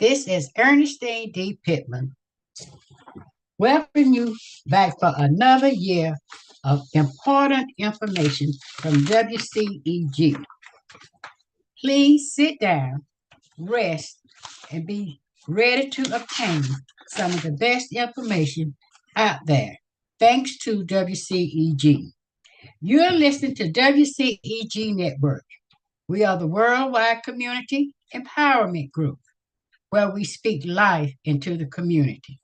This is Ernestine Pittman. Welcome you back for another year of important information from WCEG. Please sit down, rest, and be ready to obtain some of the best information out there. Thanks to WCEG. You're listening to WCEG Network. We are the worldwide community empowerment group where we speak life into the community.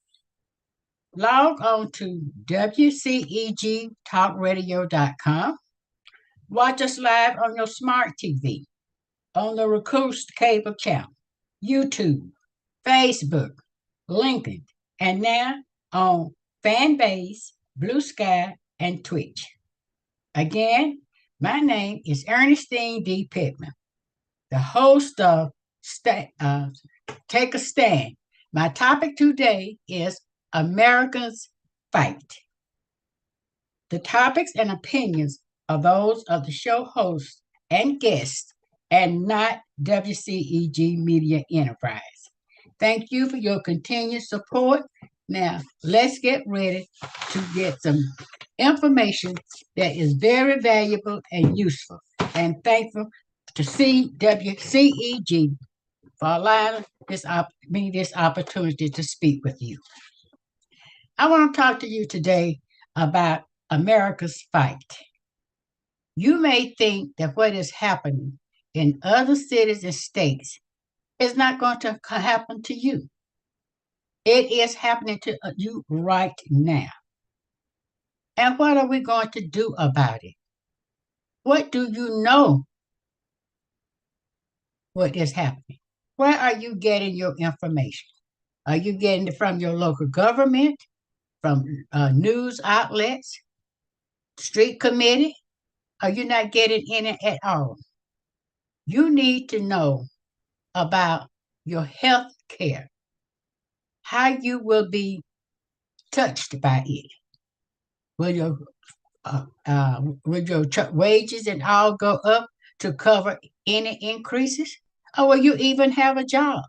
Log on to WCEGTalkRadio.com. Watch us live on your smart TV, on the Recruit cable channel, YouTube, Facebook, LinkedIn, and now on Fanbase, Blue Sky, and Twitch. Again, my name is Ernestine Pittman, the host of Take a Stand. My topic today is Americans Fight. The topics and opinions are those of the show hosts and guests and not WCEG Media Enterprise. Thank you for your continued support. Now, let's get ready to get some information that is very valuable and useful. And thankful to WCEG for allowing me this opportunity to speak with you. I want to talk to you today about America's fight. You may think that what is happening in other cities and states is not going to happen to you. It is happening to you right now. And what are we going to do about it? What do you know what is happening? Where are you getting your information? Are you getting it from your local government, from news outlets, street committee? Are you not getting any at all? You need to know about your health care, how you will be touched by it. Will your wages and all go up to cover any increases? Or will you even have a job?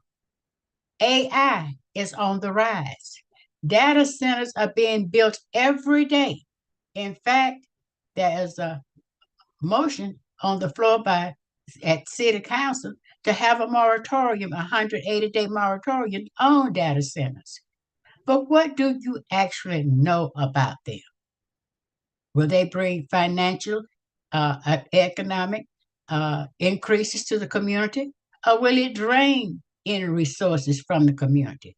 AI is on the rise. Data centers are being built every day. In fact, there is a motion on the floor at City Council to have a moratorium, 180-day moratorium on data centers. But what do you actually know about them? Will they bring financial, economic increases to the community? Or will it drain any resources from the community?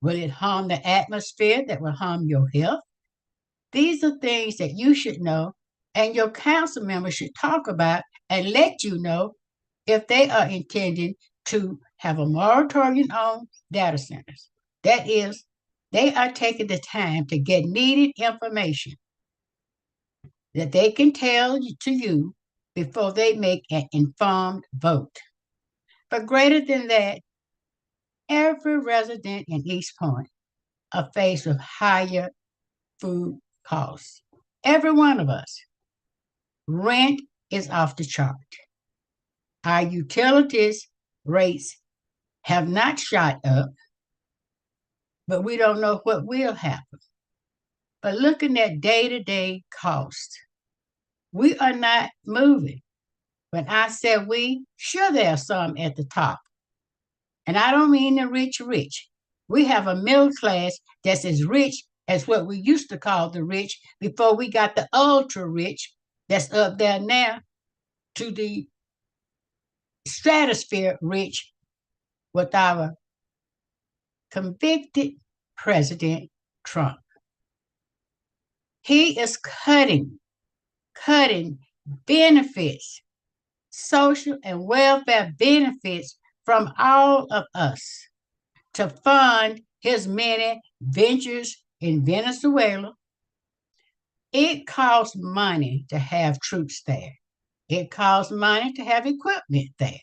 Will it harm the atmosphere that will harm your health? These are things that you should know, and your council members should talk about and let you know if they are intending to have a moratorium on data centers. That is, they are taking the time to get needed information that they can tell to you before they make an informed vote. But greater than that, every resident in East Point are faced with higher food costs. Every one of us. Rent is off the chart. Our utilities rates have not shot up, but we don't know what will happen. But looking at day-to-day costs, we are not moving. When I said we, sure there are some at the top. And I don't mean the rich. We have a middle class that's as rich as what we used to call the rich before we got the ultra rich that's up there now to the stratosphere rich with our convicted President Trump. He is cutting benefits, social and welfare benefits from all of us to fund his many ventures in Venezuela. It costs money to have troops there. It costs money to have equipment there.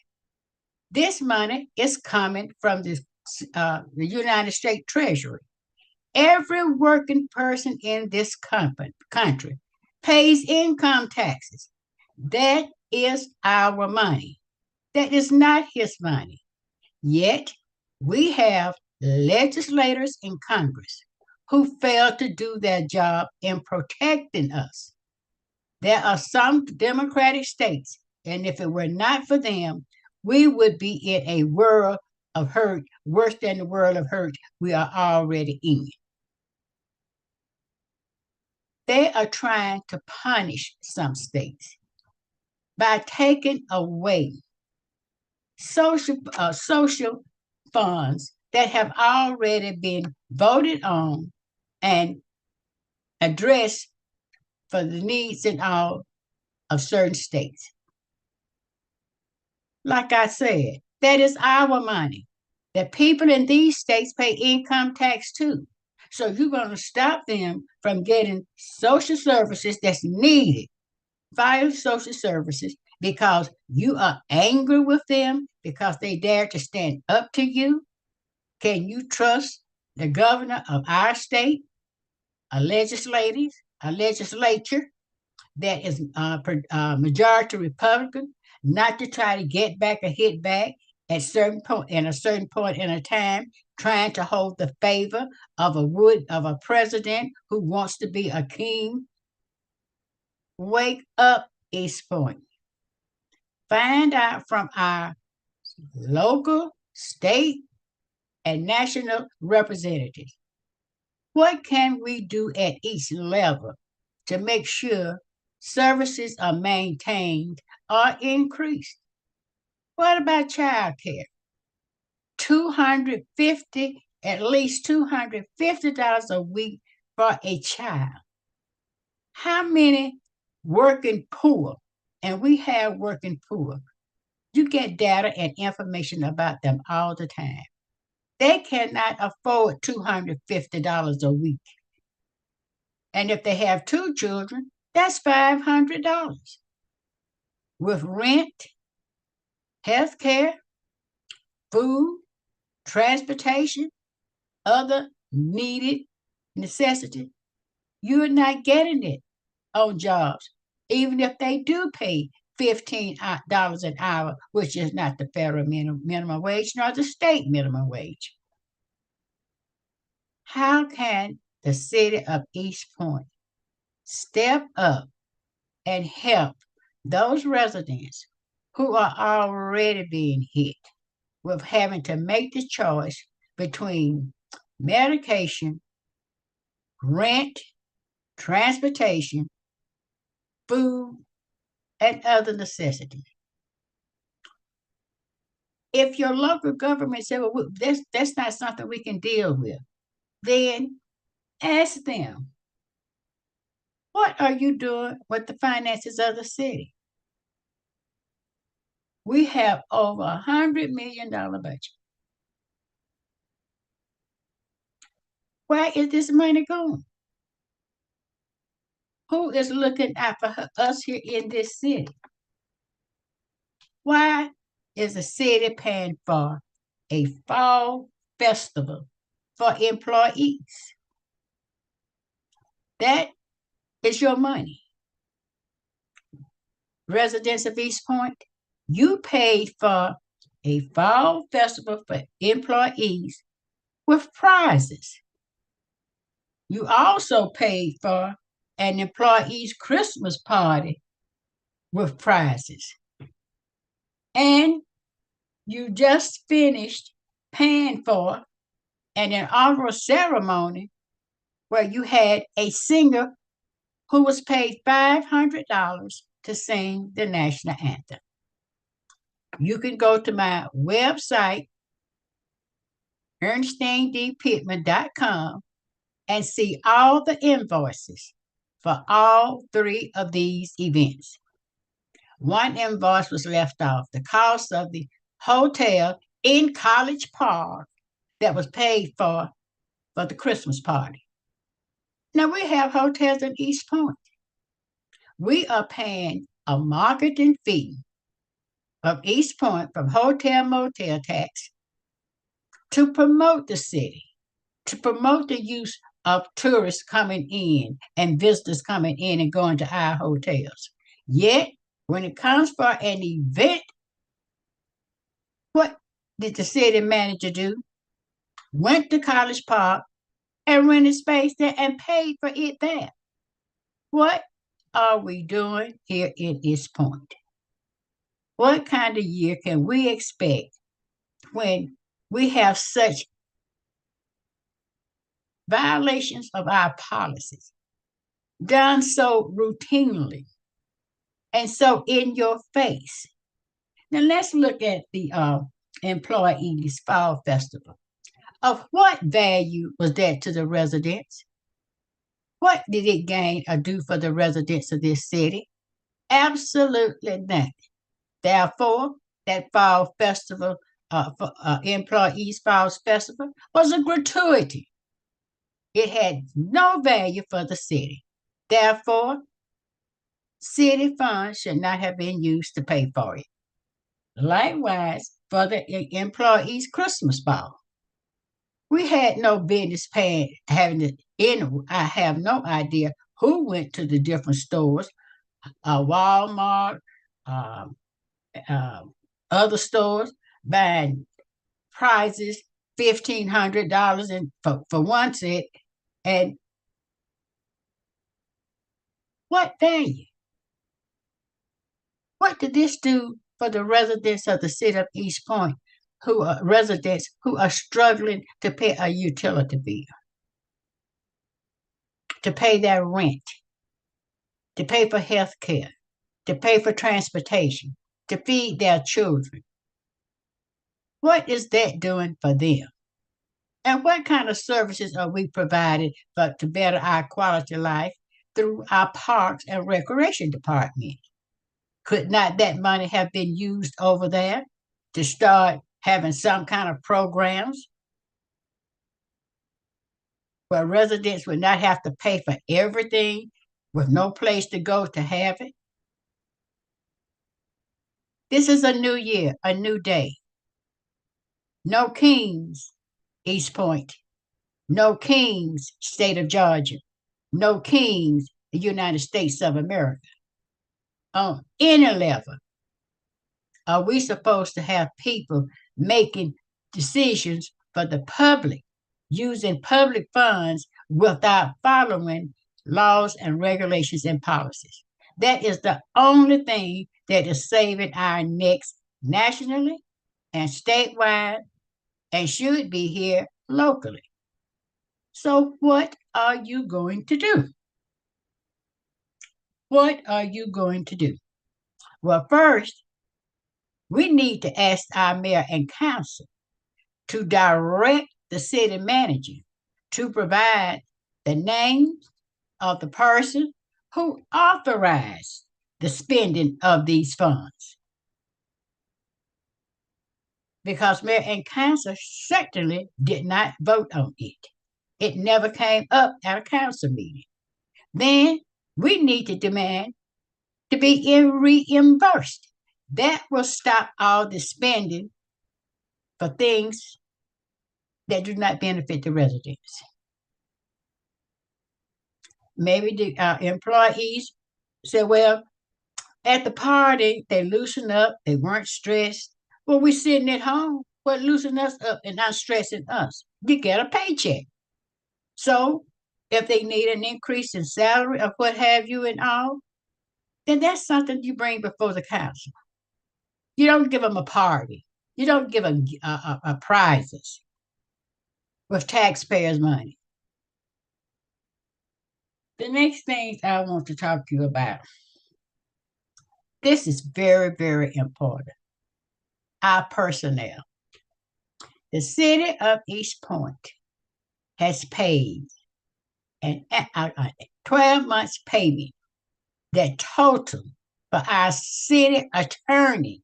This money is coming from the United States Treasury. Every working person in this country pays income taxes. That is our money. That is not his money. Yet, We have legislators in Congress who fail to do their job in protecting us. There are some Democratic states, and if it were not for them, we would be in a world of hurt worse than the world of hurt we are already in. They are trying to punish some states by taking away social funds that have already been voted on and addressed for the needs and all of certain states. Like I said, that is our money. The people in these states pay income tax too. So you're going to stop them from getting social services that's needed, vital social services, because you are angry with them because they dare to stand up to you. Can you trust the governor of our state, a legislature that is majority Republican, not to try to get back or hit back at certain point in a certain point in a time, trying to hold the favor of a president who wants to be a king? Wake up, East Point. Find out from our local, state, and national representatives what can we do at each level to make sure services are maintained or increased. What about child care? 250, at least $250 a week for a child. How many working poor, and we have working poor, you get data and information about them all the time. They cannot afford $250 a week. And if they have two children, that's $500 with rent, health care, food, transportation, other needed necessities. You're not getting it on jobs, even if they do pay $15 an hour, which is not the federal minimum wage nor the state minimum wage. How can the city of East Point step up and help those residents who are already being hit with having to make the choice between medication, rent, transportation, food, and other necessities? If your local government said, well, that's not something we can deal with, then ask them, what are you doing with the finances of the city? We have over $100 million budget. Where is this money going? Who is looking out for us here in this city? Why is the city paying for a fall festival for employees? That is your money. Residents of East Point, you paid for a fall festival for employees with prizes. You also paid for an employee's Christmas party with prizes. And you just finished paying for an inaugural ceremony where you had a singer who was paid $500 to sing the national anthem. You can go to my website, EarnestineDPittman.com, and see all the invoices for all three of these events. One invoice was left off, the cost of the hotel in College Park that was paid for the Christmas party. Now we have hotels in East Point. We are paying a marketing fee of East Point from hotel motel tax to promote the city, to promote the use of tourists coming in and visitors coming in and going to our hotels. Yet, when it comes for an event, what did the city manager do? Went to College Park and rented space there and paid for it there. What are we doing here in East Point? What kind of year can we expect when we have such violations of our policies done so routinely and so in your face? Now let's look at the employees fall festival. Of what value was that to the residents? What did it gain or do for the residents of this city? Absolutely nothing. Therefore, that fall festival, employees falls festival, was a gratuity. It had no value for the city. Therefore, city funds should not have been used to pay for it. Likewise, for the employees' Christmas ball, we had no business paying having it in. I have no idea who went to the different stores, Walmart, um, uh, other stores, buying prizes, $1,500 and for one set, and what value? What did this do for the residents of the city of East Point, who are residents who are struggling to pay a utility bill, to pay their rent, to pay for health care, to pay for transportation, to feed their children? What is that doing for them? And what kind of services are we providing to better our quality of life through our parks and recreation department? Could not that money have been used over there to start having some kind of programs where residents would not have to pay for everything with no place to go to have it? This is a new year, a new day. No kings, East Point. No kings, state of Georgia. No kings, the United States of America. On any level, are we supposed to have people making decisions for the public, using public funds without following laws and regulations and policies? That is the only thing that is saving our necks nationally and statewide and should be here locally. So, what are you going to do? What are you going to do? Well, first, we need to ask our mayor and council to direct the city manager to provide the name of the person who authorized the spending of these funds. Because mayor and council certainly did not vote on it. It never came up at a council meeting. Then we need to demand to be reimbursed. That will stop all the spending for things that do not benefit the residents. Maybe the employees say, well, at the party, they loosened up, they weren't stressed. Well, we're sitting at home. Well, loosen us up and not stressing us. You get a paycheck. So if they need an increase in salary or what have you and all, then that's something you bring before the council. You don't give them a party. You don't give them prizes with taxpayers' money. The next thing I want to talk to you about, this is very, very important. Our personnel. The city of East Point has paid an 12 months payment that total for our city attorney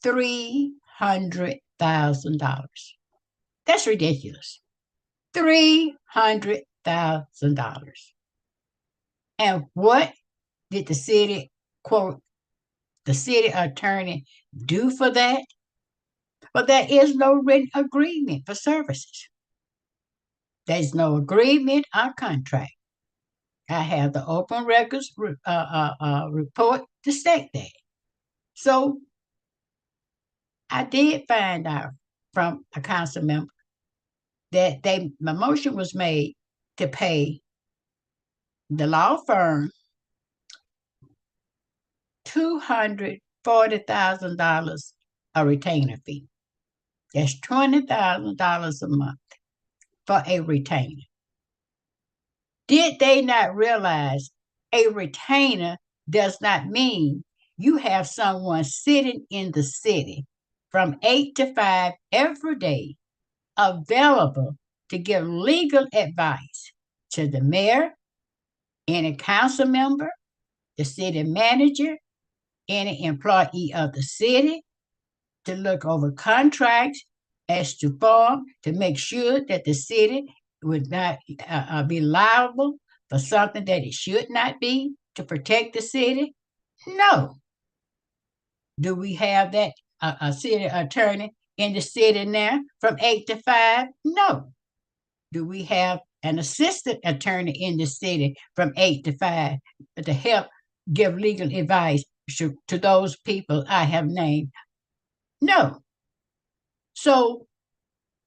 $300,000. That's ridiculous. $300,000. And what did the city, quote, the city attorney do for that? Well, there is no written agreement for services. There's no agreement or contract. I have the open records report to state that. So I did find out from a council member that my motion was made to pay the law firm $240,000 a retainer fee. That's $20,000 a month for a retainer. Did they not realize a retainer does not mean you have someone sitting in the city from 8 to 5 every day available to give legal advice to the mayor, any council member, the city manager, any employee of the city, to look over contracts as to form to make sure that the city would not be liable for something that it should not be to protect the city? No. Do we have that a city attorney in the city now from 8 to 5? No. Do we have an assistant attorney in the city from 8 to 5 to help give legal advice to those people I have named? No. So,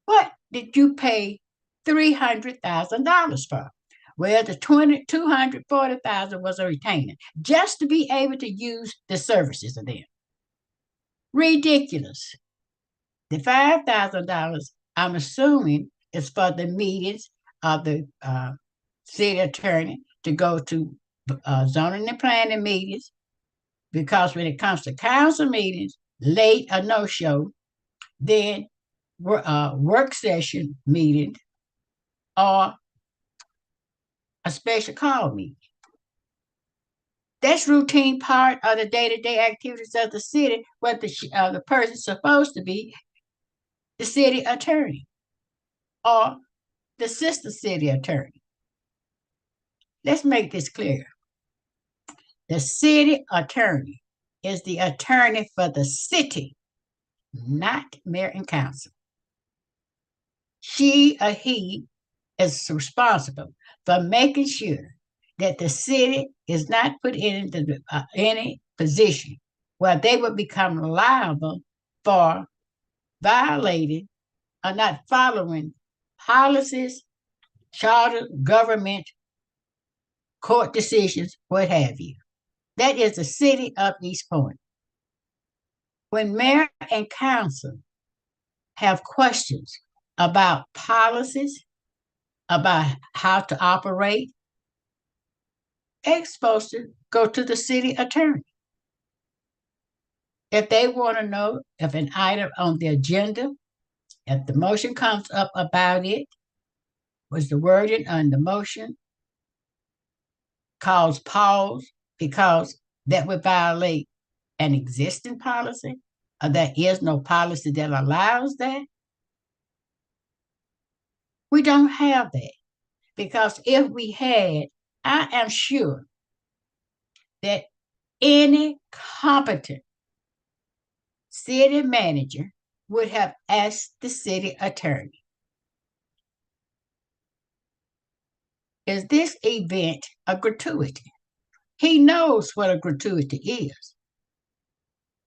what did you pay $300,000 for? Well, the 240,000 was a retainer just to be able to use the services of them. Ridiculous. The $5,000, I'm assuming, is for the meetings of the city attorney to go to zoning and planning meetings, because when it comes to council meetings, late or no show, then work session meeting or a special call meeting. That's routine part of the day-to-day activities of the city, where the person's supposed to be the city attorney or the sister city attorney. Let's make this clear. The city attorney is the attorney for the city, not mayor and council. She or he is responsible for making sure that the city is not put into any position where they would become liable for violating or not following policies, charter, government, court decisions, what have you. That is the city of East Point. When mayor and council have questions about policies, about how to operate, they're supposed to go to the city attorney. If they want to know if an item on the agenda, if the motion comes up about it, was the wording on the motion cause pause because that would violate an existing policy, or there is no policy that allows that? We don't have that, because if we had, I am sure that any competent city manager would have asked the city attorney, is this event a gratuity? He knows what a gratuity is,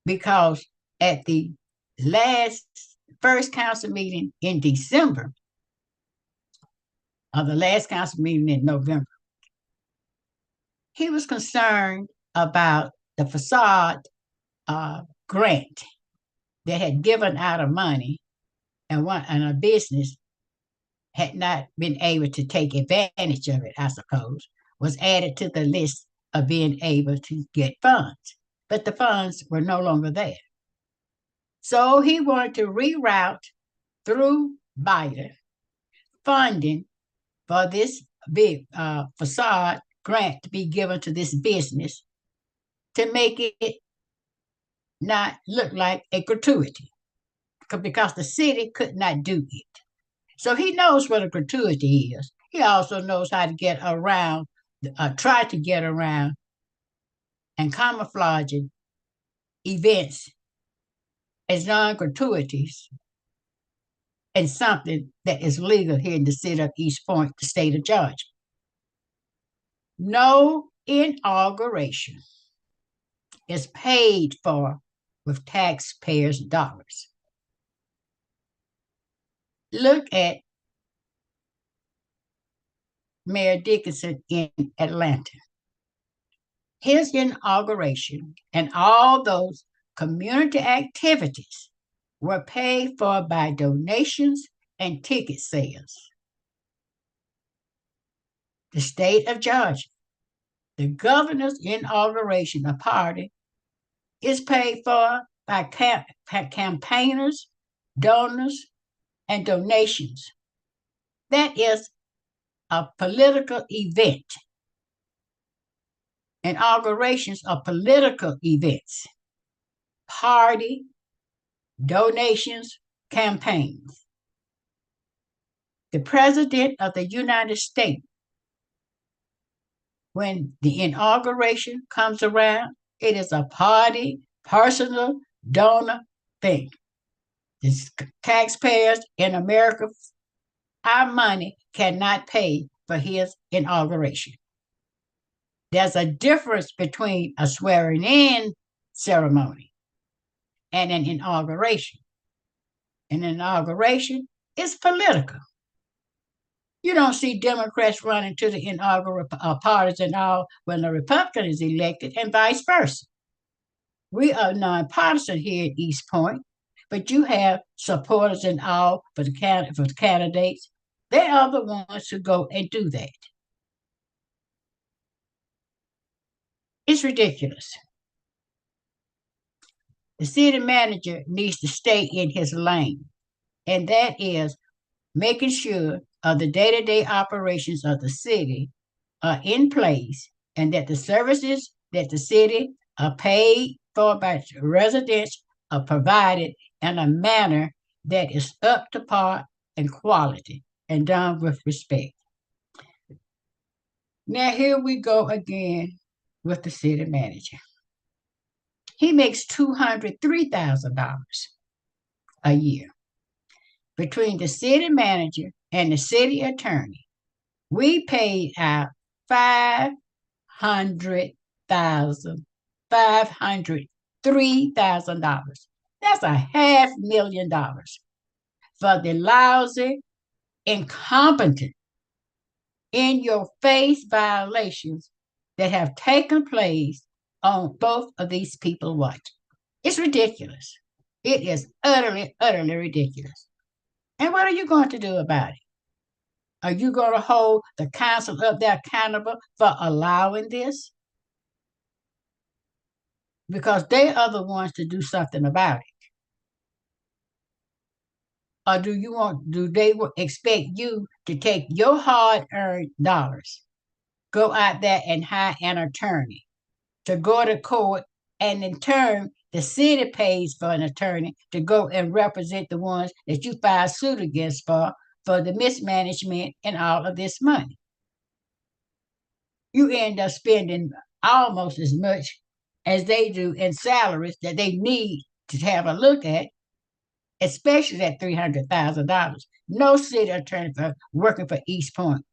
because at the first council meeting in December, or the last council meeting in November, he was concerned about the facade grant that had given out of money, and a business had not been able to take advantage of it, I suppose, was added to the list of being able to get funds. But the funds were no longer there. So he wanted to reroute through Biden funding for this big facade grant to be given to this business to make it not look like a gratuity, because the city could not do it. So he knows what a gratuity is. He also knows how to get around, try to get around and camouflaging events as non-gratuities and something that is legal here in the city of East Point, the state of Georgia. No inauguration is paid for with taxpayers' dollars. Look at Mayor Dickinson in Atlanta. His inauguration and all those community activities were paid for by donations and ticket sales. The state of Georgia, the governor's inauguration of party is paid for by campaigners, donors, and donations. That is a political event. Inaugurations are political events. Party, donations, campaigns. The President of the United States, when the inauguration comes around, it is a party, personal, donor thing. The taxpayers in America, our money cannot pay for his inauguration. There's a difference between a swearing in ceremony and an inauguration. An inauguration is political. You don't see Democrats running to the inaugural parties and all when the Republican is elected, and vice versa. We are nonpartisan here at East Point, but you have supporters and all for the candidates. They are the ones who go and do that. It's ridiculous. The city manager needs to stay in his lane, and that is making sure the day-to-day operations of the city are in place and that the services that the city are paid for by residents are provided in a manner that is up to par and quality and done with respect. Now, here we go again with the city manager. He makes $203,000 a year. Between the city manager and the city attorney, we paid out $503,000. That's $500,000 for the lousy, incompetent, in your face violations that have taken place on both of these people's watch. It's ridiculous. It is utterly, utterly ridiculous. And what are you going to do about it? Are you going to hold the council up there accountable for allowing this? Because they are the ones to do something about it. Or do they expect you to take your hard-earned dollars, go out there and hire an attorney to go to court, and in turn, the city pays for an attorney to go and represent the ones that you file suit against for the mismanagement and all of this money? You end up spending almost as much as they do in salaries that they need to have a look at, especially that $300,000. No city attorney working for East Point.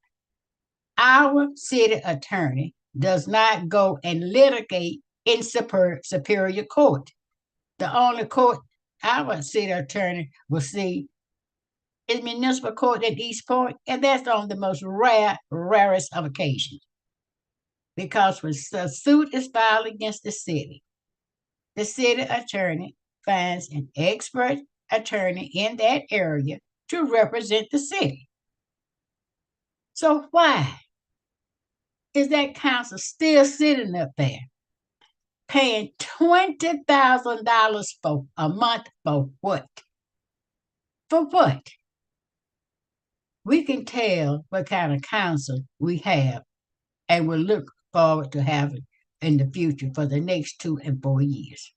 Our city attorney does not go and litigate in superior court. The only court our city attorney will see is municipal court at East Point, and that's on the most rarest of occasions. Because when a suit is filed against the city attorney finds an expert attorney in that area to represent the city. So why is that council still sitting up there paying $20,000 for a month for what? For what? We can tell what kind of council we have and we'll look forward to having in the future for the next 2 and 4 years.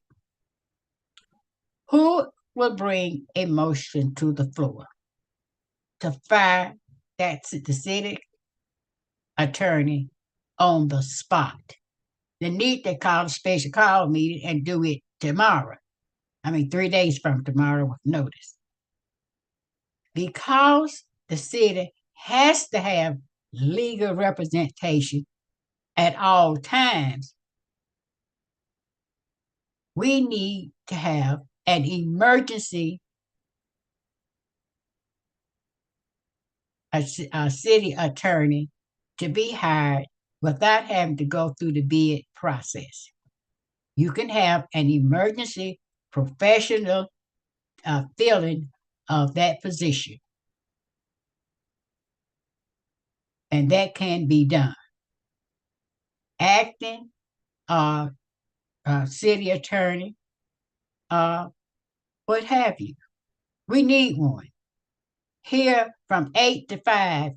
Who will bring a motion to the floor to fire the city attorney on the spot? They need to call a special call meeting and do it tomorrow. 3 days from tomorrow with notice. Because the city has to have legal representation at all times, we need to have an emergency, a city attorney to be hired without having to go through the bid process. You can have an emergency professional filling of that position, and that can be done. Acting uh, city attorney, what have you. We need one. Here from 8 to 5,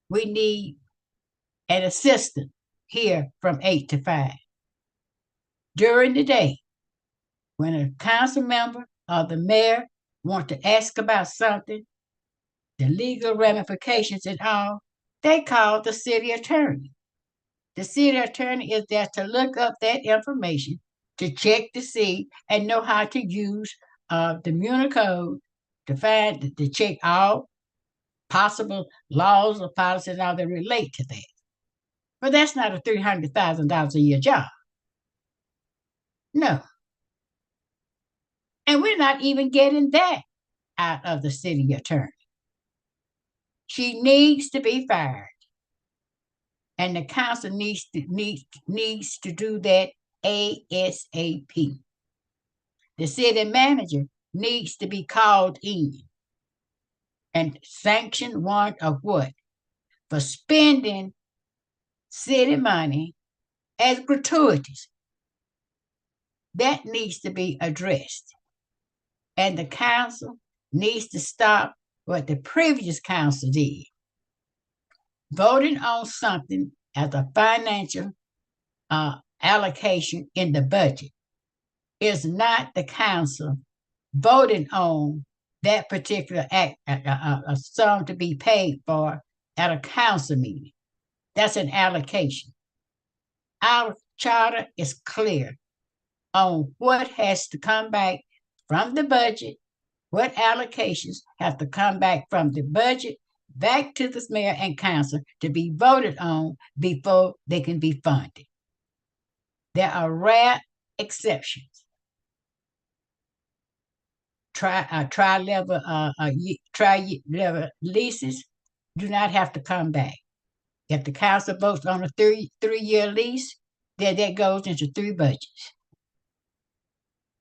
we need an assistant here from 8 to 5. During the day, when a council member or the mayor want to ask about something, the legal ramifications and all, they call the city attorney. The city attorney is there to look up that information, to check to see and know how to use the Muni Code to check all possible laws or policies and all that relate to that. But that's not a $300,000 a year job. No. And we're not even getting that out of the city attorney. She needs to be fired. And the council needs to do that ASAP. The city manager needs to be called in and sanctioned warrant of what? For spending city money as gratuities. That needs to be addressed. And the council needs to stop what the previous council did. Voting on something as a financial allocation in the budget is not the council voting on that particular a sum to be paid for at a council meeting. That's an allocation. Our charter is clear on what has to come back from the budget, what allocations have to come back from the budget back to the mayor and council to be voted on before they can be funded. There are rare exceptions. Tri-level leases do not have to come back. If the council votes on a three-year lease, then that goes into 3 budgets.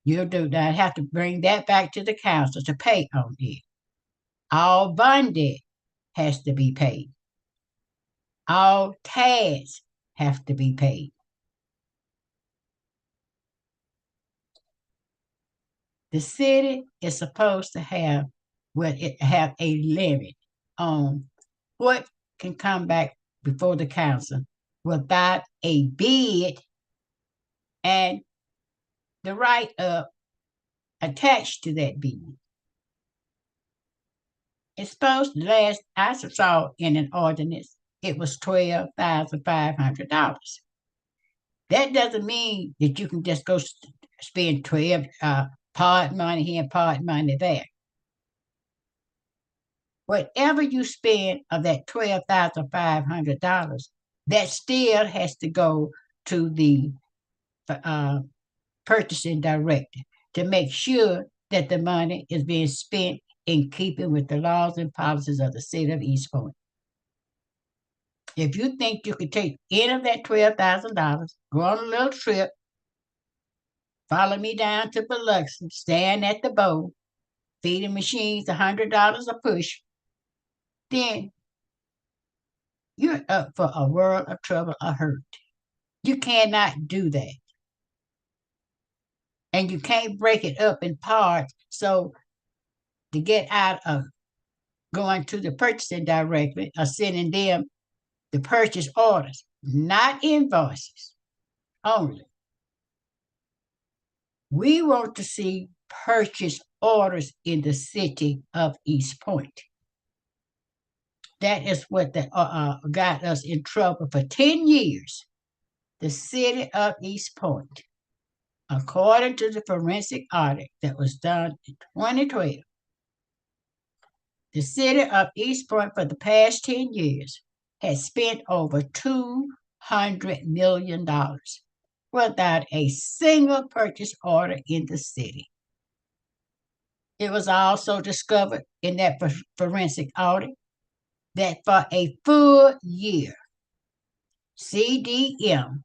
You do not have to bring that back to the council to pay on it. All bond debt has to be paid. All taxes have to be paid. The city is supposed to have a limit on what can come back before the council without a bid and the write-up attached to that bid. It's supposed to last, I saw in an ordinance, it was $12,500. That doesn't mean that you can just go spend 12 part money here and part money there. Whatever you spend of that $12,500, that still has to go to the purchasing director to make sure that the money is being spent in keeping with the laws and policies of the city of East Point. If you think you could take any of that $12,000, go on a little trip, follow me down to Biloxi, stand at the bowl, feeding machines $100 a push, then you're up for a world of trouble or hurt. You cannot do that. And you can't break it up in parts. So to get out of going to the purchasing directly or sending them the purchase orders, not invoices only. We want to see purchase orders in the city of East Point. That is what got us in trouble for 10 years. The city of East Point, according to the forensic audit that was done in 2012, the city of East Point for the past 10 years has spent over $200 million without a single purchase order in the city. It was also discovered in that forensic audit that for a full year, CDM,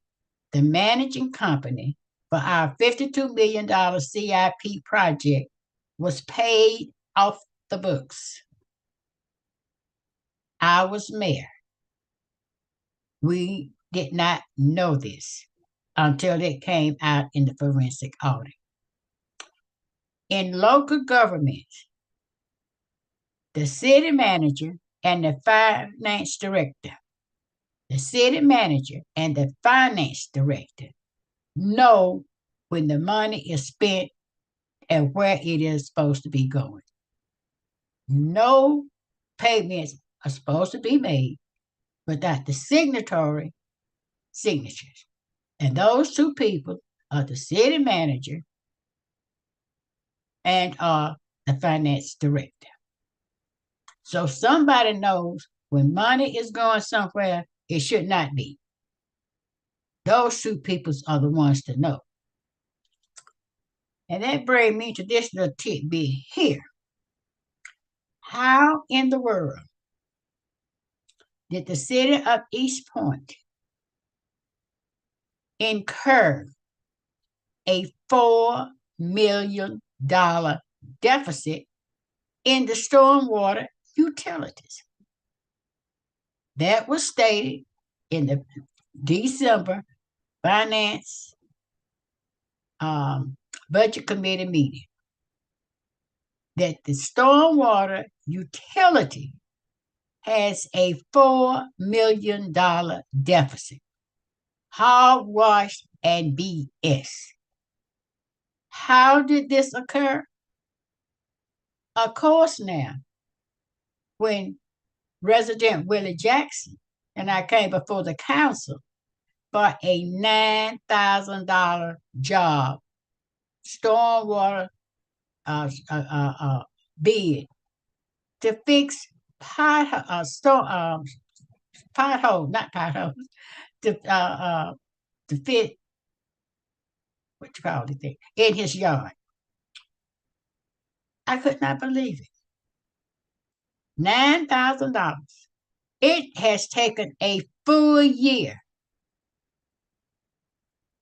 the managing company for our $52 million CIP project, was paid off the books. I was mayor. We did not know this until it came out in the forensic audit. In local government, the city manager and the finance director, the city manager and the finance director know when the money is spent and where it is supposed to be going. No payments are supposed to be made without the signatory signatures. And those two people are the city manager and are the finance director. So somebody knows when money is going somewhere, it should not be. Those two people are the ones to know. And that brings me to this little tidbit here. How in the world did the city of East Point incur a $4 million deficit in the stormwater utilities? That was stated in the December Finance Budget Committee meeting that the stormwater utility has a $4 million deficit. Hogwash and BS. How did this occur? Of course, now, when Resident Willie Jackson and I came before the council for a $9,000 job, stormwater bid to fix potholes, not potholes, to fit what you call it thing in his yard. I could not believe it. $9,000. It has taken a full year.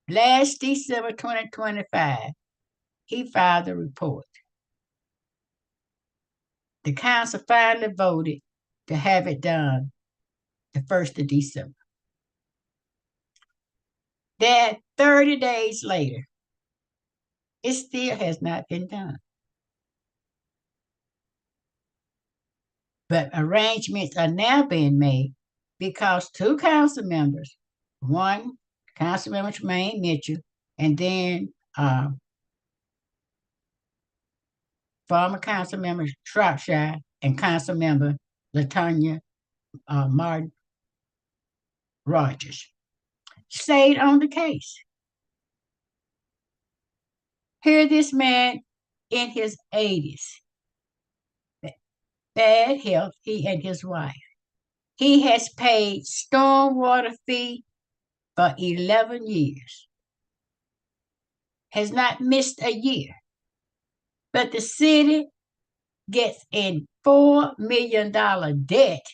Last December 2025, he filed the report. The council finally voted to have it done the 1st of December. Then 30 days later, it still has not been done. But arrangements are now being made because two council members, one Councilmember Tremaine Mitchell, and then former Councilmember Shropshire and Councilmember Latonya Martin Rogers, stayed on the case. Here, this man in his 80s, bad health, he and his wife. He has paid stormwater fee for 11 years, has not missed a year. But the city gets in $4 million debt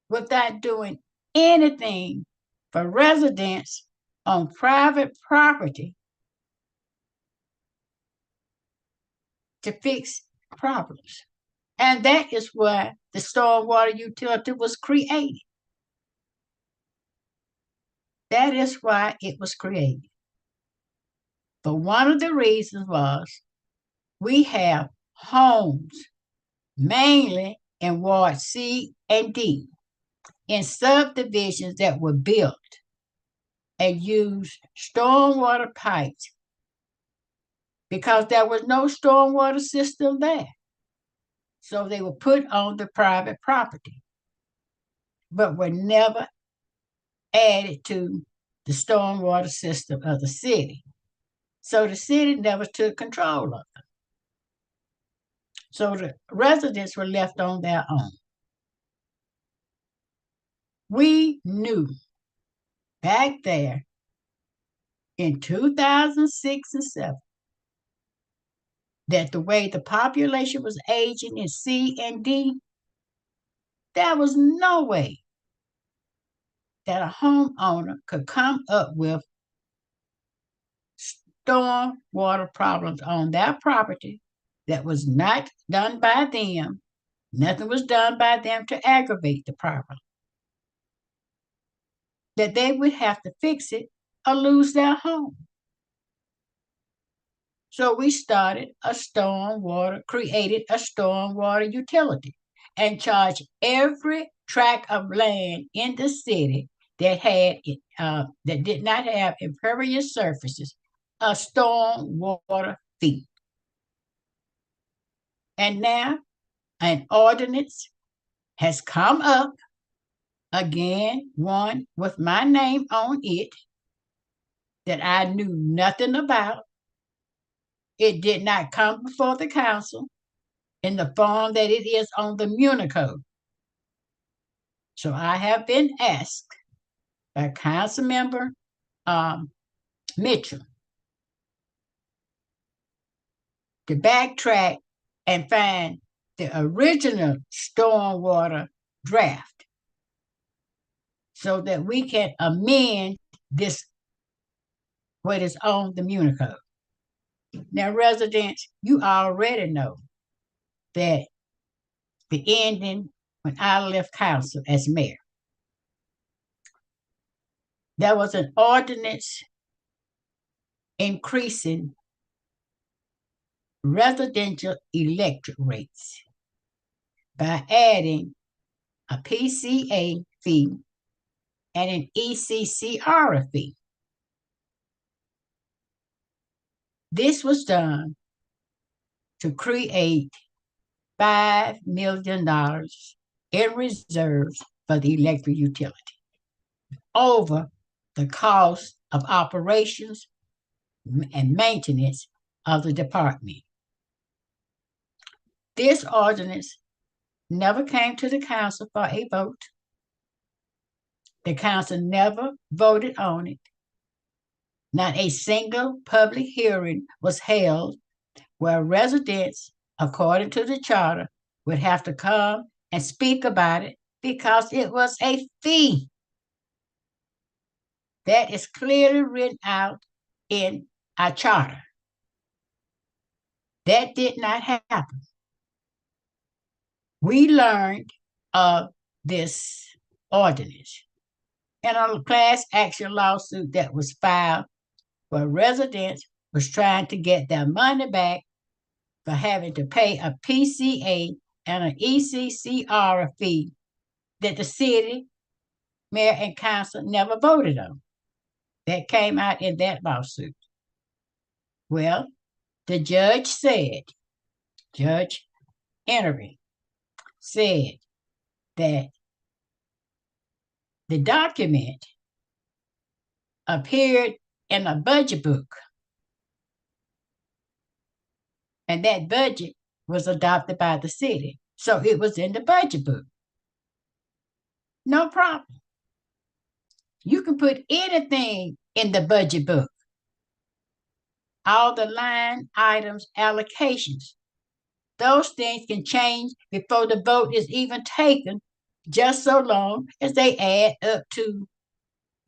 without doing anything for residents on private property to fix problems. And that is why the stormwater utility was created. That is why it was created. But one of the reasons was we have homes, mainly in Ward C and D, in subdivisions that were built and used stormwater pipes because there was no stormwater system there. So they were put on the private property, but were never added to the stormwater system of the city. So the city never took control of them. So the residents were left on their own. We knew back there in 2006 and 2007 that the way the population was aging in C and D, there was no way that a homeowner could come up with storm water problems on their property that was not done by them. Nothing was done by them to aggravate the problem. That they would have to fix it or lose their home. So we created a stormwater utility and charged every tract of land in the city that did not have impervious surfaces a stormwater fee. And now an ordinance has come up, again, one with my name on it, that I knew nothing about. It did not come before the council in the form that it is on the Muni Code. So I have been asked by Council Member Mitchell to backtrack and find the original stormwater draft so that we can amend this, what is on the Muni Code. Now, residents, you already know that the ending when I left council as mayor, there was an ordinance increasing residential electric rates by adding a PCA fee and an ECCR fee. This was done to create $5 million in reserves for the electric utility over the cost of operations and maintenance of the department. This ordinance never came to the council for a vote. The council never voted on it. Not a single public hearing was held where residents, according to the charter, would have to come and speak about it because it was a fee. That is clearly written out in our charter. That did not happen. We learned of this ordinance in a class action lawsuit that was filed where residents was trying to get their money back for having to pay a PCA and an ECCR fee that the city, mayor, and council never voted on. That came out in that lawsuit. Well, the judge said, Judge Earnestine said that the document appeared in a budget book, and that budget was adopted by the city. So it was in the budget book. No problem. You can put anything in the budget book. All the line items, allocations, those things can change before the vote is even taken, just so long as they add up to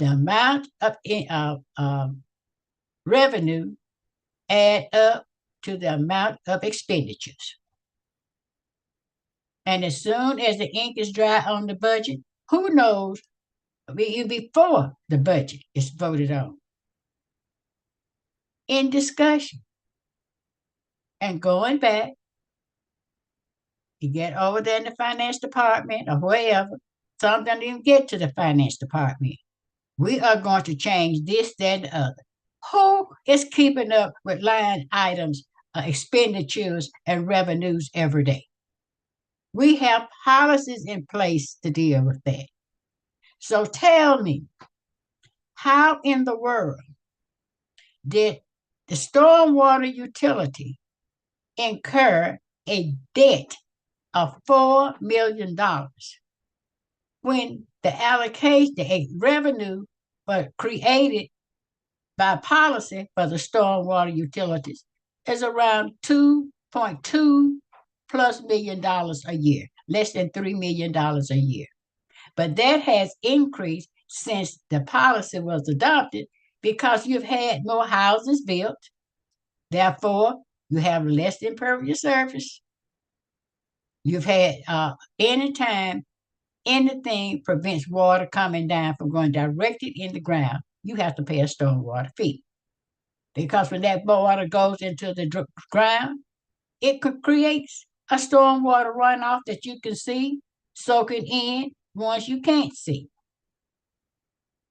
the amount of revenue, add up to the amount of expenditures. And as soon as the ink is dry on the budget, who knows, even before the budget is voted on, in discussion. And going back, you get over there in the finance department or wherever, some don't even get to the finance department. We are going to change this, that, and the other. Who is keeping up with line items, expenditures, and revenues every day? We have policies in place to deal with that. So tell me, how in the world did the stormwater utility incur a debt of $4 million when the allocation, the revenue created by policy for the stormwater utilities is around $2 $2.2 plus million a year, less than $3 million a year. But that has increased since the policy was adopted because you've had more houses built. Therefore, you have less impervious surface. You've had anytime anything prevents water coming down from going directly in the ground, you have to pay a stormwater fee. Because when that water goes into the ground, it creates a stormwater runoff that you can see soaking in ones you can't see.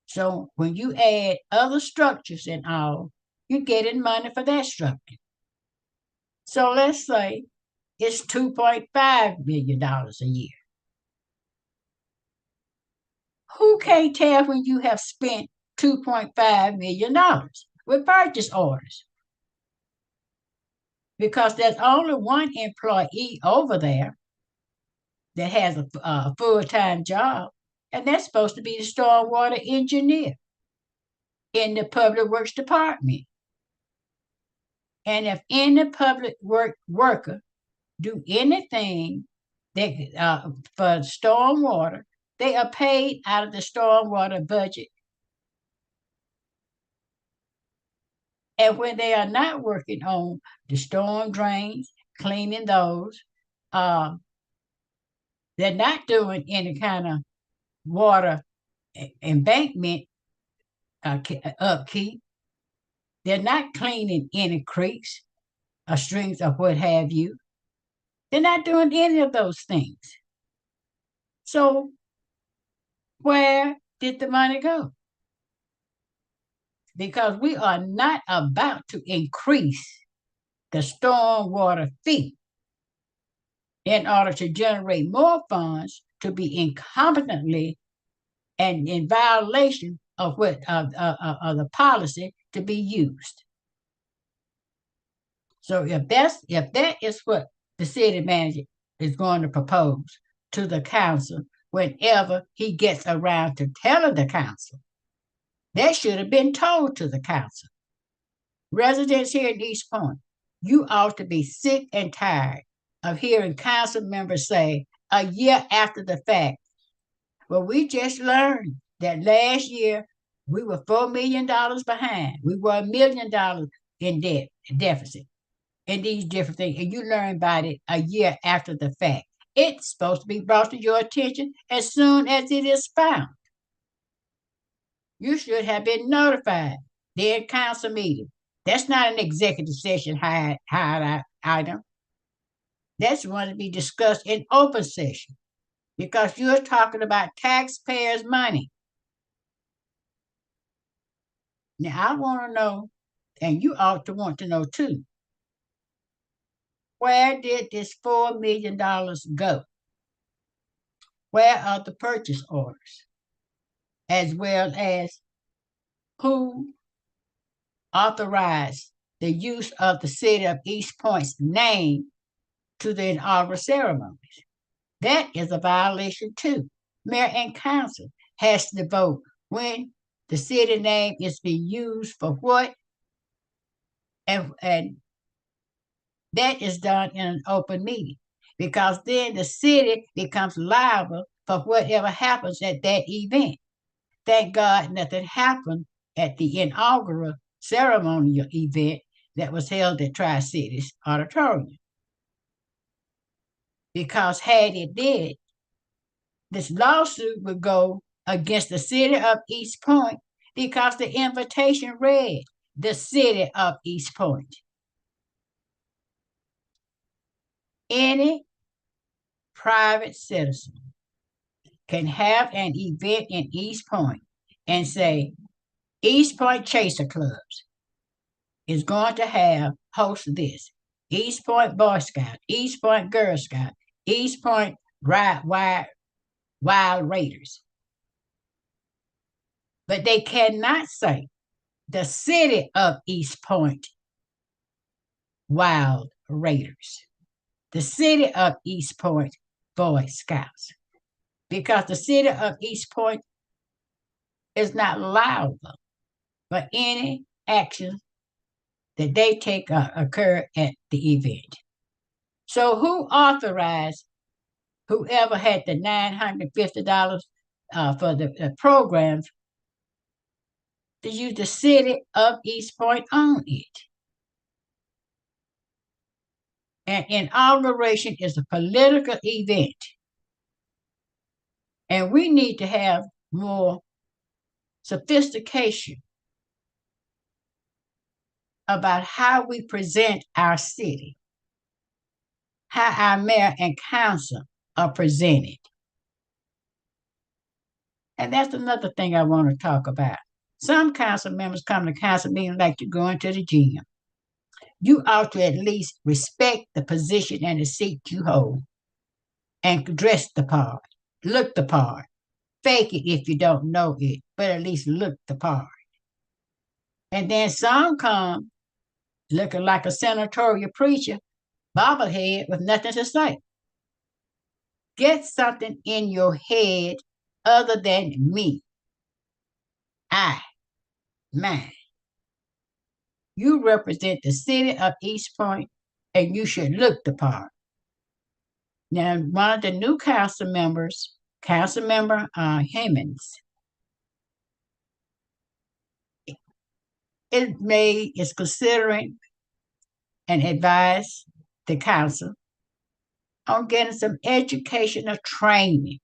So when you add other structures and all, you're getting money for that structure. So let's say it's $2.5 million a year. Who can't tell when you have spent $2.5 million with purchase orders? Because there's only one employee over there that has a full-time job, and that's supposed to be the stormwater engineer in the public works department. And if any public worker do anything that for stormwater, they are paid out of the stormwater budget. And when they are not working on the storm drains, cleaning those, they're not doing any kind of water embankment upkeep. They're not cleaning any creeks or streams or what have you. They're not doing any of those things. So where did the money go? Because we are not about to increase the stormwater fee in order to generate more funds to be incompetently and in violation of what the policy to be used. So if that is what the city manager is going to propose to the council whenever he gets around to telling the council, that should have been told to the council. Residents here in East Point, you ought to be sick and tired of hearing council members say a year after the fact, well, we just learned that last year we were $4 million behind. We were $1 million in debt, deficit, and these different things. And you learn about it a year after the fact. It's supposed to be brought to your attention as soon as it is found. You should have been notified. They're in council meeting. That's not an executive session hired item. That's going to be discussed in open session because you're talking about taxpayers' money. Now, I want to know, and you ought to want to know too, where did this $4 million go? Where are the purchase orders? As well as who authorized the use of the city of East Point's name to the inaugural ceremonies? That is a violation too. Mayor and council has to vote when the city name is being used for what, and that is done in an open meeting because then the city becomes liable for whatever happens at that event. Thank God nothing happened at the inaugural ceremonial event that was held at Tri-Cities Auditorium. Because had it did, this lawsuit would go against the city of East Point because the invitation read, the city of East Point. Any private citizen can have an event in East Point and say, East Point Chaser Clubs is going to host this. East Point Boy Scout, East Point Girl Scout, East Point Wild Raiders. But they cannot say the city of East Point Wild Raiders, the city of East Point Boy Scouts, because the city of East Point is not liable for any actions that they take occur at the event. So who authorized whoever had the $950 for the programs to use the city of East Point on it? An inauguration is a political event, and we need to have more sophistication about how we present our city, how our mayor and council are presented. And that's another thing I want to talk about. Some council members come to council meetings like you're going to the gym. You ought to at least respect the position and the seat you hold and dress the part, look the part. Fake it if you don't know it, but at least look the part. And then some come looking like a senatorial preacher, bobblehead with nothing to say. Get something in your head other than me. I, mine. You represent the city of East Point, and you should look the part. Now, one of the new council members, Councilmember Hemmings, is considering and advise the council on getting some educational training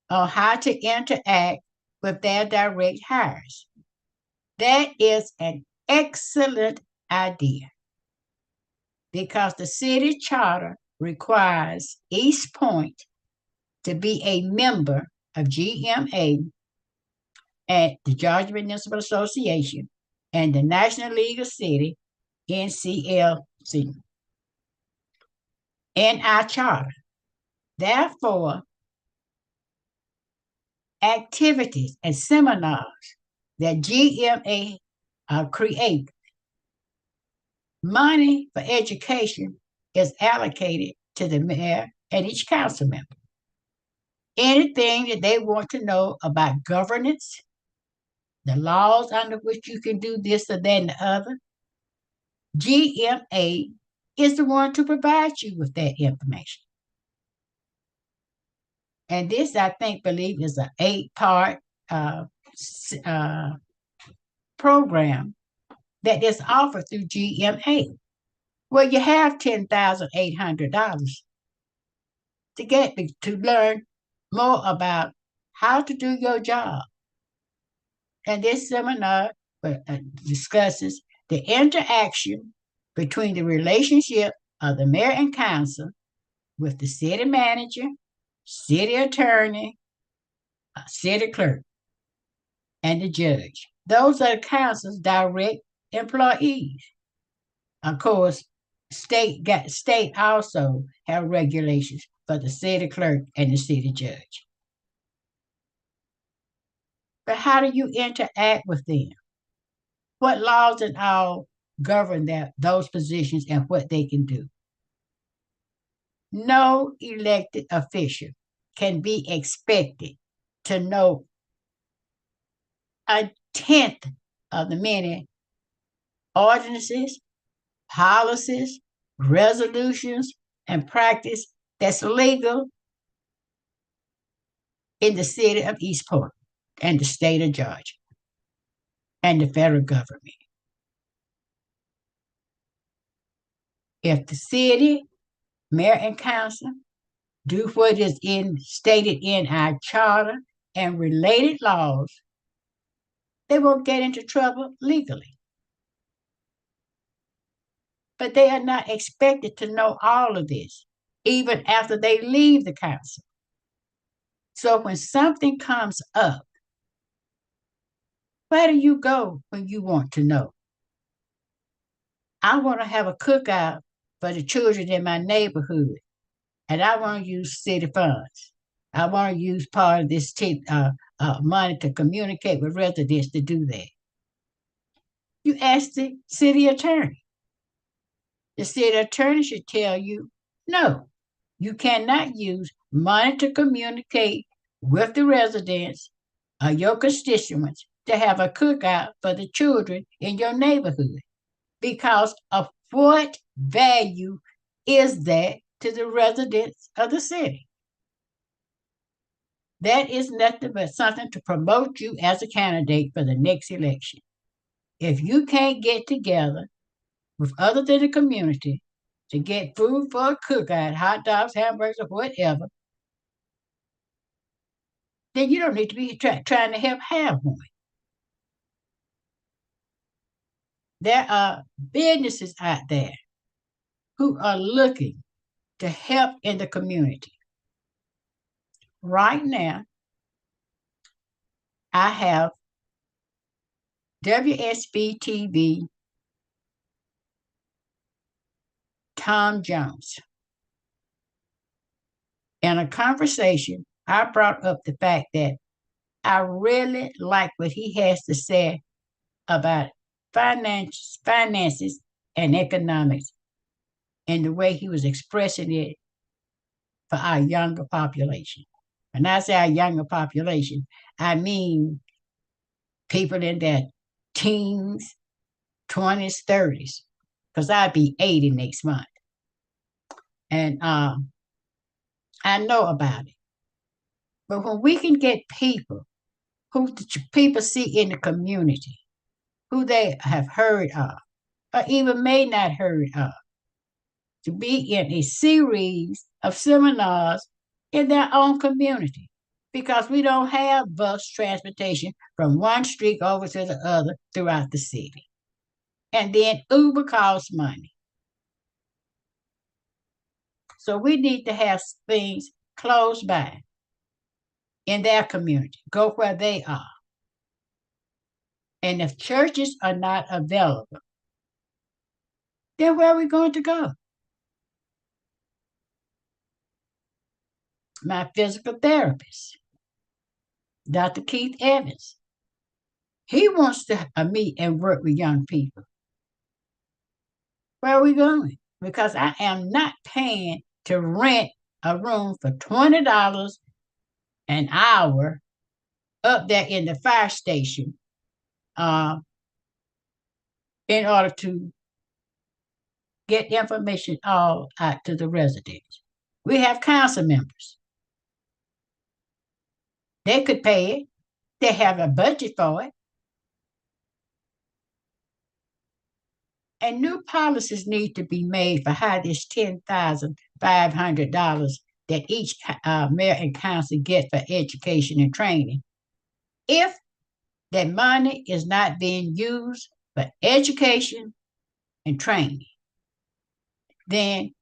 on how to interact with their direct hires. That is an excellent idea because the city charter requires East Point to be a member of GMA and the Georgia Municipal Association and the National League of Cities, NCLC, in our charter. Therefore, activities and seminars that GMA create, money for education is allocated to the mayor and each council member. Anything that they want to know about governance, the laws under which you can do this or that and the other, GMA is the one to provide you with that information. And this, I believe, is an 8-part program that is offered through GMA. Well, you have $10,800 to learn more about how to do your job. And this seminar discusses the interaction between the relationship of the mayor and council with the city manager, city attorney, city clerk, and the judge. Those are the council's direct employees. Of course, state also have regulations for the city clerk and the city judge. But how do you interact with them? What laws and all govern those positions and what they can do? No elected official can be expected to know a tenth of the many ordinances, policies, resolutions, and practice that's legal in the city of East Point and the state of Georgia and the federal government. If the city, mayor, and council do what is stated in our charter and related laws, they won't get into trouble legally. But they are not expected to know all of this, even after they leave the council. So when something comes up, where do you go when you want to know? I want to have a cookout for the children in my neighborhood, and I want to use city funds. I want to use part of this money to communicate with residents to do that. You ask the city attorney. The city attorney should tell you, no, you cannot use money to communicate with the residents or your constituents to have a cookout for the children in your neighborhood because of what value is that to the residents of the city? That is nothing but something to promote you as a candidate for the next election. If you can't get together with others in the community to get food for a cookout, hot dogs, hamburgers, or whatever, then you don't need to be trying to help have one. There are businesses out there who are looking to help in the community. Right now, I have WSB TV Tom Jones. In a conversation, I brought up the fact that I really like what he has to say about finances and economics and the way he was expressing it for our younger population. When I say our younger population, I mean people in their teens, 20s, 30s, because I'd be 80 next month. And I know about it. But when we can get people who people see in the community, who they have heard of, or even may not heard of, to be in a series of seminars in their own community, because we don't have bus transportation from one street over to the other throughout the city. And then Uber costs money. So we need to have things close by in their community. Go where they are. And if churches are not available, then where are we going to go? My physical therapist, Dr. Keith Evans, he wants to meet and work with young people. Where are we going? Because I am not paying to rent a room for $20 an hour up there in the fire station in order to get information all out to the residents. We have council members. They could pay it. They have a budget for it. And new policies need to be made for how this $10,500 that each mayor and council get for education and training. If that money is not being used for education and training, then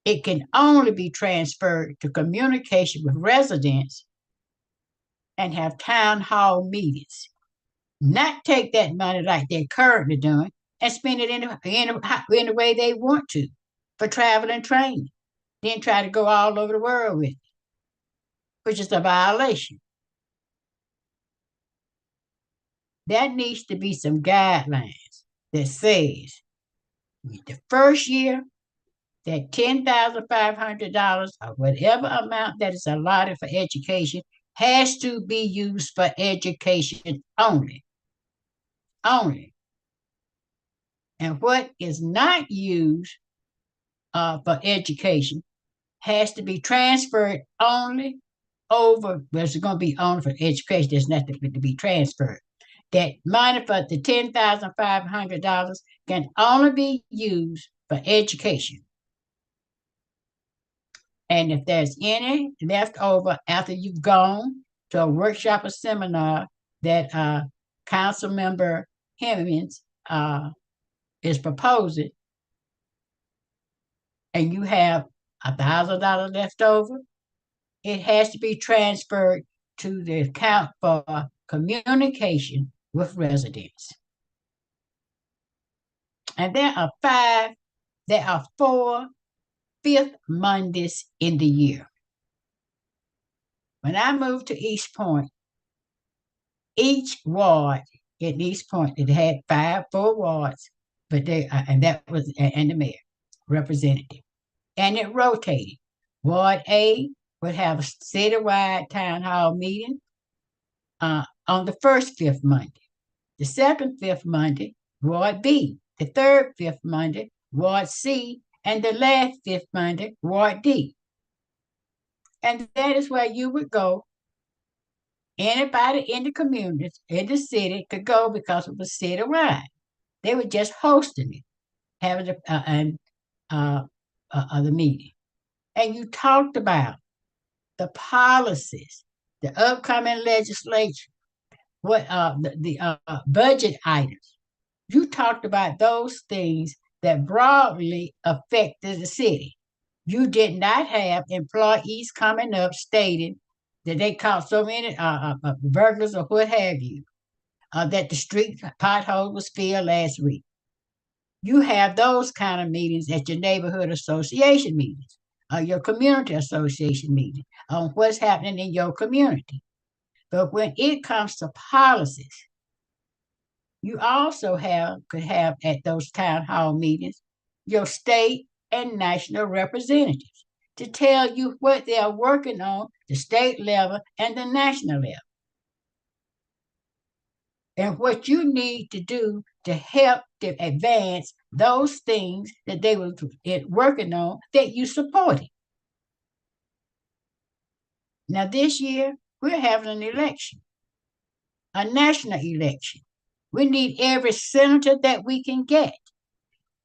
it can only be transferred to communication with residents and have town hall meetings. Not take that money like they're currently doing and spend it in the way they want to for travel and training. Then try to go all over the world with it, which is a violation. There needs to be some guidelines that says the first year that $10,500 or whatever amount that is allotted for education has to be used for education only. Only. And what is not used for education has to be transferred only over, there's going to be only for education, there's nothing to be transferred. That money for the $10,500 can only be used for education. And if there's any left over after you've gone to a workshop or seminar that Council Member Hemmings is proposing, and you have $1,000 left over, it has to be transferred to the account for communication with residents. And there are 4 fifth Mondays in the year. When I moved to East Point, each ward in East Point, it had 4 wards, but and the mayor, representative. And it rotated. Ward A would have a citywide town hall meeting on the first fifth Monday. The second fifth Monday, Ward B. The third fifth Monday, Ward C. and the last fifth Monday, Ward D. And that is where you would go. Anybody in the community, in the city, could go because it was citywide. They were just hosting it, having uh, the meeting. And you talked about the policies, the upcoming legislation, what the budget items. You talked about those things that broadly affected the city. You did not have employees coming up stating that they caught so many burglars or what have you, that the street pothole was filled last week. You have those kind of meetings at your neighborhood association meetings, your community association meeting on what's happening in your community. But when it comes to policies, you also could have at those town hall meetings your state and national representatives to tell you what they are working on the state level and the national level, and what you need to do to help to advance those things that they were working on that you supported. Now this year we're having an election, a national election. We need every senator that we can get.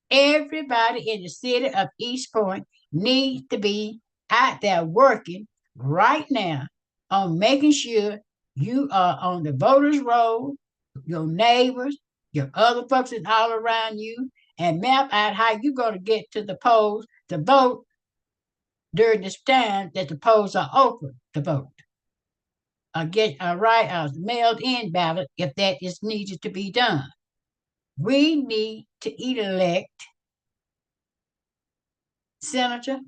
Everybody in the city of East Point needs to be out there working right now on making sure you are on the voters' roll, your neighbors, your other folks that all around you, and map out how you're going to get to the polls to vote during this time that the polls are open to vote. Get a mailed in ballot if that is needed to be done. We need to elect Senator,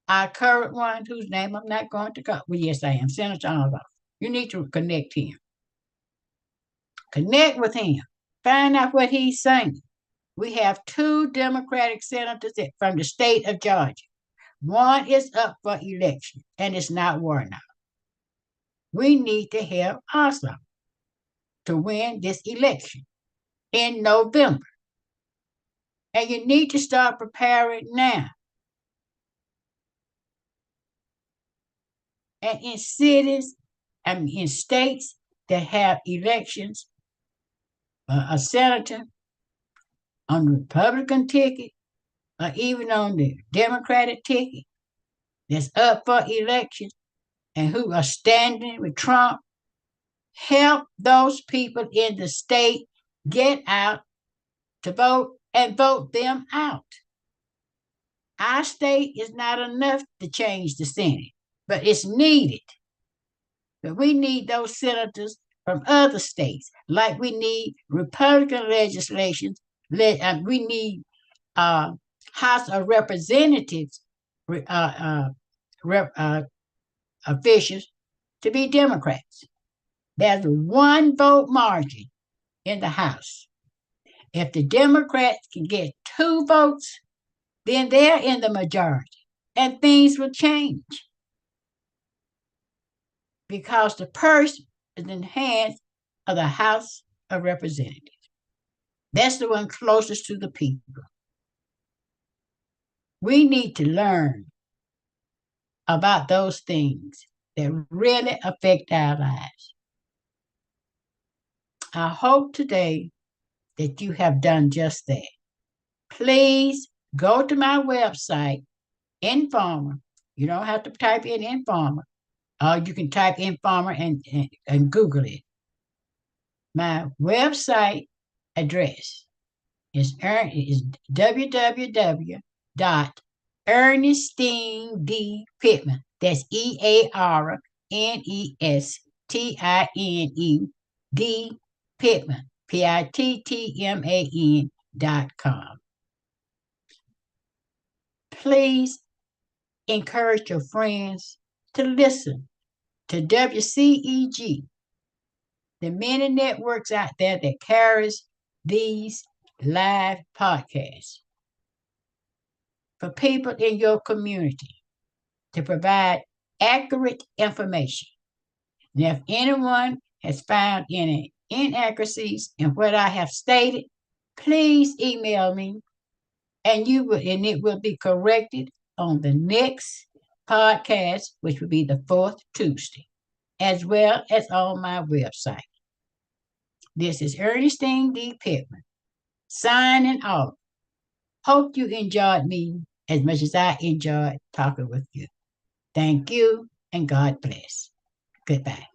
our current one, whose name I'm not going to call. Well, yes, I am, Senator Oliver. You need to connect him. Connect with him. Find out what he's saying. We have two Democratic senators from the state of Georgia. One is up for election, and it's not Warnock. We need to help also to win this election in November. And you need to start preparing now. And in cities, in states that have elections, a senator on the Republican ticket, or even on the Democratic ticket that's up for election and who are standing with Trump, help those people in the state get out to vote and vote them out. Our state is not enough to change the Senate, but it's needed. But we need those senators from other states, like we need Republican legislation. We need House of Representatives rep, officials to be Democrats. There's a one vote margin in the House. If the Democrats can get two votes, then they're in the majority and things will change. Because the purse is in the hands of the House of Representatives. That's the one closest to the people. We need to learn about those things that really affect our lives. I hope today that you have done just that. Please go to my website, Informer. You don't have to type in Informer. Or you can type Informer and Google it. My website address is www.EarnestineDPittman. That's EARNESTINE Pittman, PITTMAN.com. Please encourage your friends to listen to WCEG, the many networks out there that carries these live podcasts for people in your community to provide accurate information. Now, if anyone has found any inaccuracies in what I have stated, please email me and it will be corrected on the next podcast, which will be the fourth Tuesday, as well as on my website. This is Ernestine D. Pittman signing off. Hope you enjoyed me as much as I enjoyed talking with you. Thank you and God bless. Goodbye.